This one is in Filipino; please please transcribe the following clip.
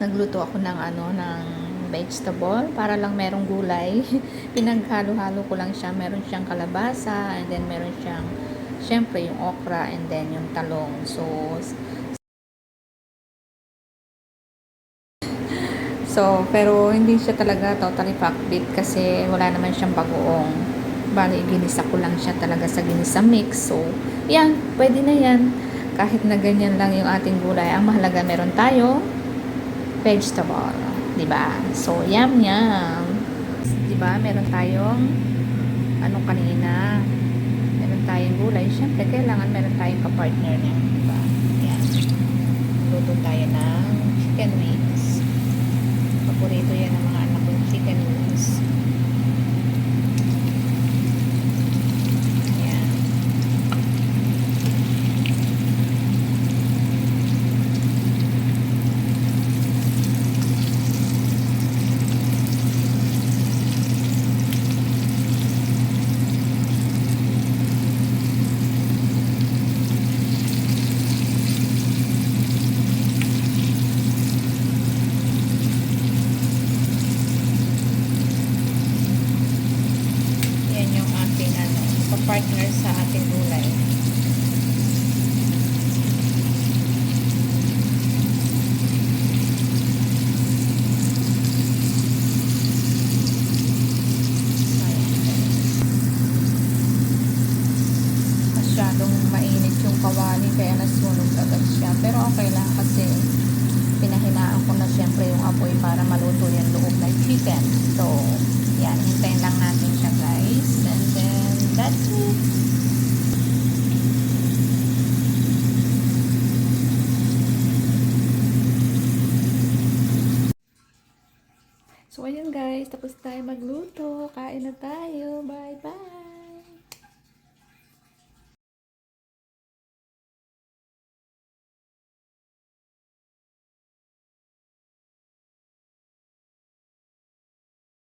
Nagluto ako ng ng vegetable para lang merong gulay. Pinaghalo-halo ko lang siya. Meron siyang kalabasa and then meron siyang syempre yung okra and then yung talong. Pero hindi siya talaga totally pakbit kasi wala naman siyang bagoong. Bali, ginisa ko lang siya talaga sa ginisa mix. So, yan, pwede na yan. Kahit na ganyan lang yung ating gulay. Ang mahalaga meron tayo vegetable, 'di ba? So, yum yum. 'Di ba? Meron tayong kanina. Meron tayong gulay. Syempre, kailangan meron tayong ka-partner niya, 'di ba? Yan. Luto tayo ng chicken wings. Paborito 'yan ng mga anak ko, chicken wings. Yan. Yan yung ating pa-partner sa ating gulay. Masyadong mainit yung kawali kaya nasunog agad siya, pero okay lang kasi pinahinaan ko na syempre yung apoy para maluto yung loob ng chicken. So yan, hintayin lang natin siya guys, and then that's it. So ayun guys, tapos tayo magluto, kain na tayo, bye bye.